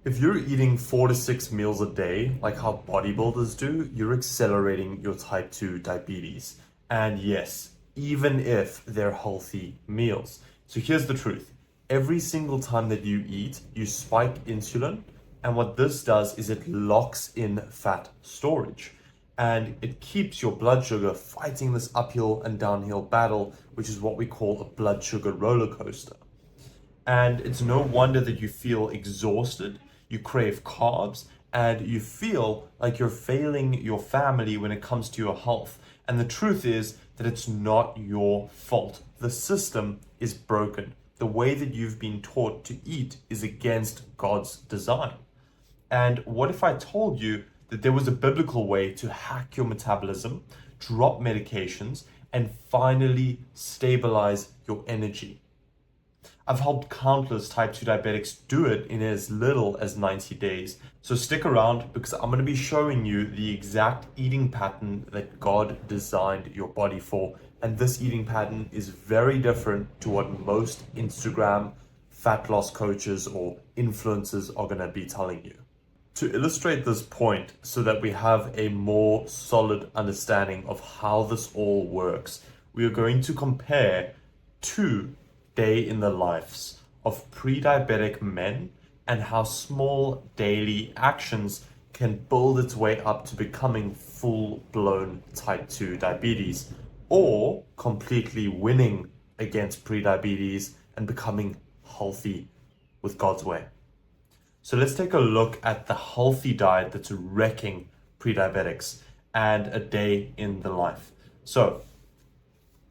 If you're eating 4 to 6 meals a day, like how bodybuilders do, you're accelerating your type 2 diabetes. And yes, even if they're healthy meals. So here's the truth. Every single time that you eat, you spike insulin. And what this does is it locks in fat storage. And it keeps your blood sugar fighting this uphill and downhill battle, which is what we call a blood sugar roller coaster. And it's no wonder that you feel exhausted, you crave carbs, and you feel like you're failing your family when it comes to your health. And the truth is that it's not your fault. The system is broken. The way that you've been taught to eat is against God's design. And what if I told you that there was a biblical way to hack your metabolism, drop medications, and finally stabilize your energy? I've helped countless type 2 diabetics do it in as little as 90 days. So stick around because I'm going to be showing you the exact eating pattern that God designed your body for. And this eating pattern is very different to what most Instagram fat loss coaches or influencers are going to be telling you. To illustrate this point so that we have a more solid understanding of how this all works, we are going to compare two day in the lives of pre-diabetic men and how small daily actions can build its way up to becoming full-blown type 2 diabetes or completely winning against pre-diabetes and becoming healthy with God's way. So let's take a look at the healthy diet that's wrecking pre-diabetics and a day in the life. So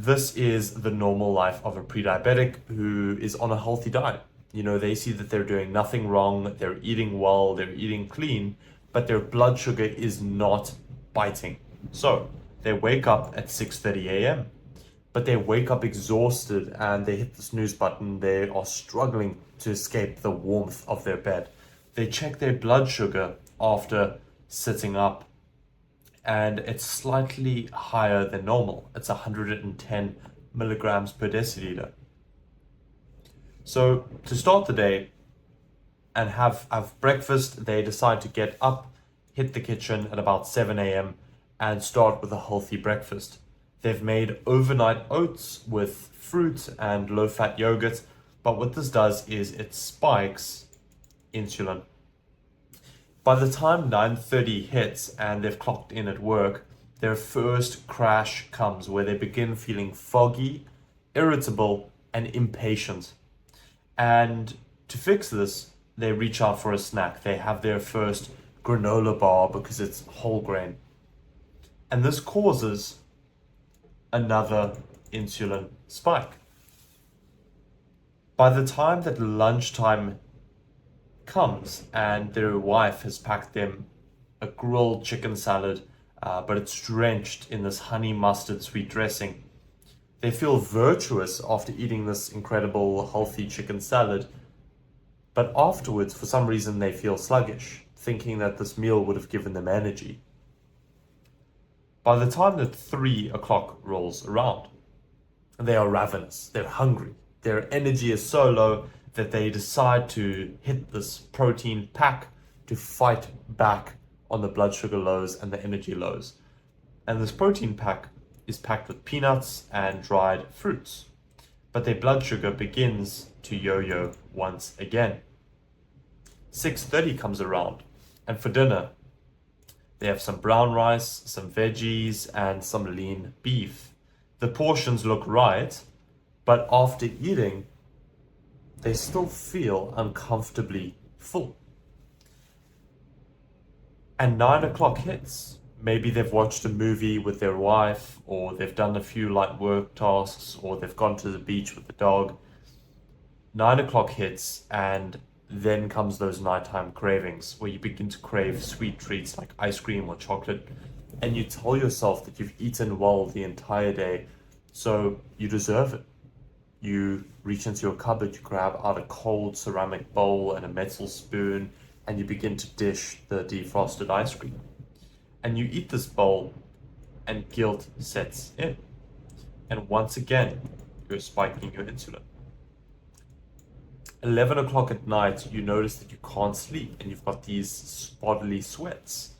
this is the normal life of a pre-diabetic who is on a healthy diet. You know, they see that they're doing nothing wrong, they're eating well, they're eating clean, but their blood sugar is not biting. So they wake up at 6:30 a.m., but they wake up exhausted and they hit the snooze button. They are struggling to escape the warmth of their bed. They check their blood sugar after sitting up, and it's slightly higher than normal. It's 110 milligrams per deciliter. So to start the day and have breakfast, they decide to get up, hit the kitchen at about 7 a.m. and start with a healthy breakfast. They've made overnight oats with fruit and low-fat yogurt, but what this does is it spikes insulin. By the time 9:30 hits and they've clocked in at work, their first crash comes where they begin feeling foggy, irritable, and impatient. And to fix this, they reach out for a snack. They have their first granola bar because it's whole grain. And this causes another insulin spike. By the time that lunchtime comes and their wife has packed them a grilled chicken salad, but it's drenched in this honey mustard sweet dressing, they feel virtuous after eating this incredible healthy chicken salad, but afterwards for some reason they feel sluggish, thinking that this meal would have given them energy. By the time that 3 o'clock rolls around, they are ravenous, they're hungry, their energy is so low that they decide to hit this protein pack to fight back on the blood sugar lows and the energy lows. And this protein pack is packed with peanuts and dried fruits. But their blood sugar begins to yo-yo once again. 6:30 comes around, and for dinner, they have some brown rice, some veggies, and some lean beef. The portions look right, but after eating, they still feel uncomfortably full. And 9 o'clock hits. Maybe they've watched a movie with their wife, or they've done a few light work tasks, or they've gone to the beach with the dog. 9 o'clock hits, and then comes those nighttime cravings where you begin to crave sweet treats like ice cream or chocolate, and you tell yourself that you've eaten well the entire day, so you deserve it. You reach into your cupboard, you grab out a cold ceramic bowl and a metal spoon, and you begin to dish the defrosted ice cream. And you eat this bowl, and guilt sets in. And once again, you're spiking your insulin. 11 o'clock at night, you notice that you can't sleep and you've got these bodily sweats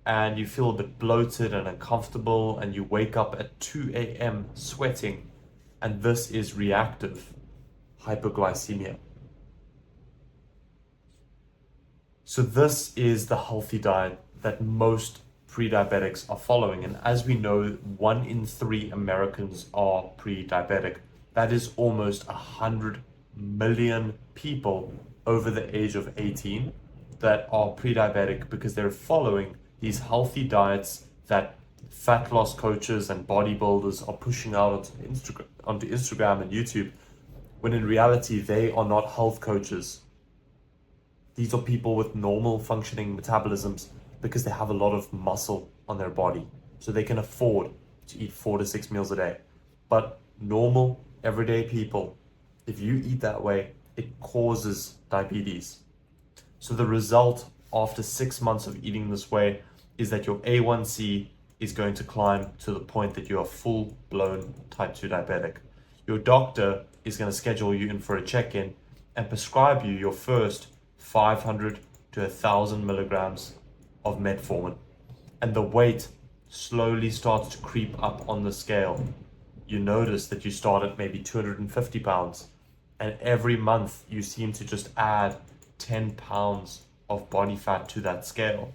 and you feel a bit bloated and uncomfortable and you wake up at 2 a.m. sweating, and this is reactive hypoglycemia. So this is the healthy diet that most pre-diabetics are following. And as we know, 1 in 3 Americans are pre-diabetic. That is almost 100 million people over the age of 18 that are pre-diabetic because they're following these healthy diets that fat loss coaches and bodybuilders are pushing out onto Instagram and YouTube, when in reality they are not health coaches. These are people with normal functioning metabolisms because they have a lot of muscle on their body, so they can afford to eat 4 to 6 meals a day. But normal, everyday people, if you eat that way, it causes diabetes. So the result after 6 months of eating this way is that your A1C is going to climb to the point that you are full-blown type 2 diabetic. Your doctor is going to schedule you in for a check-in and prescribe you your first 500 to 1,000 milligrams of metformin. And the weight slowly starts to creep up on the scale. You notice that you start at maybe 250 pounds, and every month you seem to just add 10 pounds of body fat to that scale.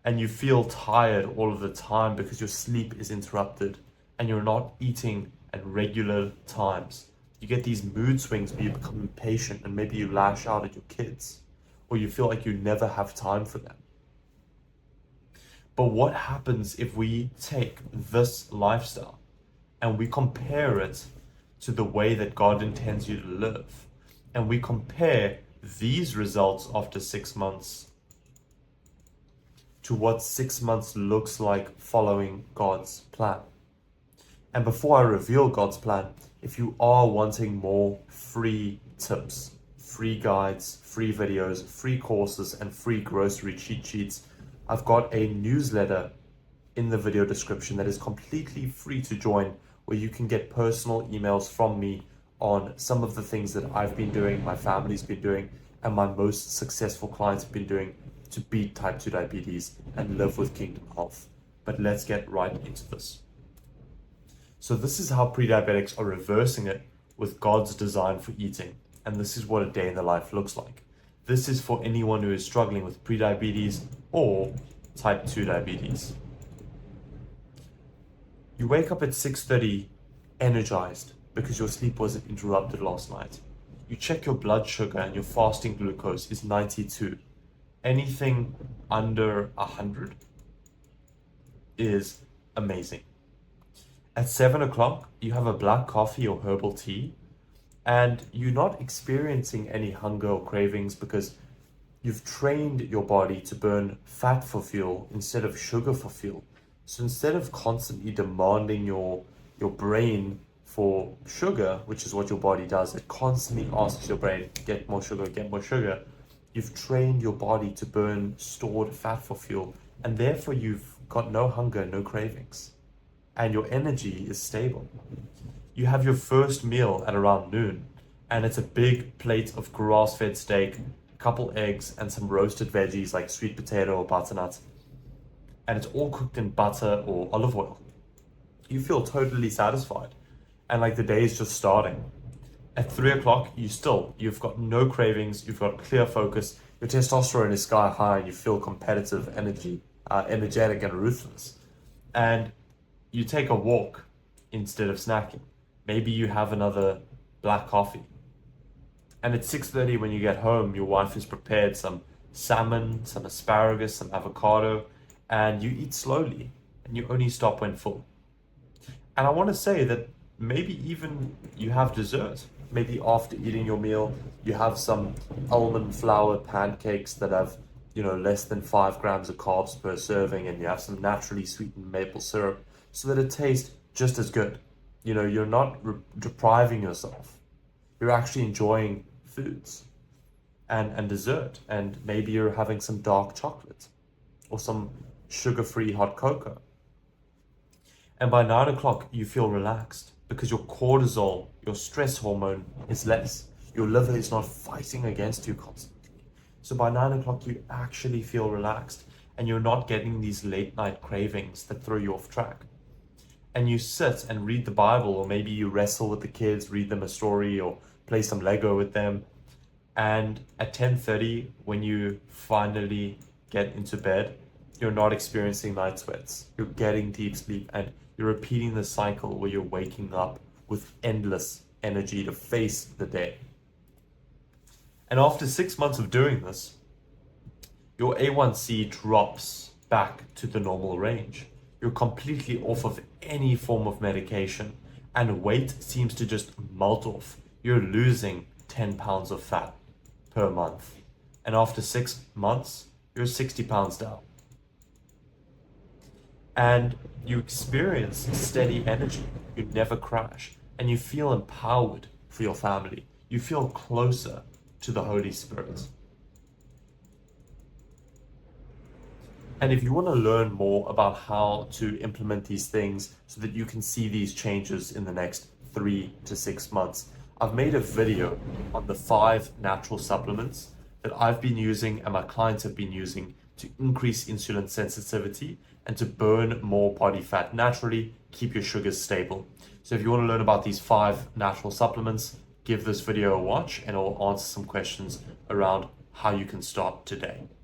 And you feel tired all of the time because your sleep is interrupted and you're not eating at regular times. You get these mood swings where you become impatient and maybe you lash out at your kids, or you feel like you never have time for them. But what happens if we take this lifestyle and we compare it to the way that God intends you to live, and we compare these results after 6 months to what 6 months looks like following God's plan? And before I reveal God's plan, if you are wanting more free tips, free guides, free videos, free courses, and free grocery cheat sheets, I've got a newsletter in the video description that is completely free to join, where you can get personal emails from me on some of the things that I've been doing, my family's been doing, and my most successful clients have been doing to beat type 2 diabetes and live with kingdom health. But let's get right into this. So this is how pre-diabetics are reversing it with God's design for eating. And this is what a day in the life looks like. This is for anyone who is struggling with pre-diabetes or type 2 diabetes. You wake up at 6:30 energized because your sleep wasn't interrupted last night. You check your blood sugar and your fasting glucose is 92. Anything under 100 is amazing. At 7 o'clock, you have a black coffee or herbal tea, and you're not experiencing any hunger or cravings because you've trained your body to burn fat for fuel instead of sugar for fuel. So instead of constantly demanding your brain for sugar, which is what your body does, it constantly asks your brain, get more sugar, get more sugar. You've trained your body to burn stored fat for fuel, and therefore you've got no hunger, no cravings, and your energy is stable. You have your first meal at around noon, and it's a big plate of grass-fed steak, a couple eggs, and some roasted veggies like sweet potato or butternut. And it's all cooked in butter or olive oil. You feel totally satisfied, and like the day is just starting. At 3 o'clock, you've got no cravings, you've got clear focus, your testosterone is sky high, and you feel competitive, energetic, and ruthless. And you take a walk instead of snacking. Maybe you have another black coffee. And at 6:30 when you get home, your wife has prepared some salmon, some asparagus, some avocado, and you eat slowly, and you only stop when full. And I want to say that maybe even you have dessert. Maybe after eating your meal, you have some almond flour pancakes that have, less than 5 grams of carbs per serving, and you have some naturally sweetened maple syrup so that it tastes just as good. You're not depriving yourself. You're actually enjoying foods and dessert, and maybe you're having some dark chocolate or some sugar-free hot cocoa. And by 9 o'clock, you feel relaxed because your cortisol, your stress hormone, is less. Your liver is not fighting against you constantly. So by 9 o'clock, you actually feel relaxed and you're not getting these late night cravings that throw you off track. And you sit and read the Bible, or maybe you wrestle with the kids, read them a story, or play some Lego with them. And at 10:30, when you finally get into bed, you're not experiencing night sweats. You're getting deep sleep and you're repeating the cycle where you're waking up with endless energy to face the day. And after 6 months of doing this, your A1C drops back to the normal range. You're completely off of any form of medication and weight seems to just melt off. You're losing 10 pounds of fat per month. And after 6 months, you're 60 pounds down. And you experience steady energy. You never crash. And you feel empowered for your family. You feel closer to the Holy Spirit. And if you want to learn more about how to implement these things so that you can see these changes in the next 3 to 6 months, I've made a video on the 5 natural supplements that I've been using and my clients have been using to increase insulin sensitivity and to burn more body fat naturally, keep your sugars stable. So if you want to learn about these 5 natural supplements, give this video a watch and I'll answer some questions around how you can start today.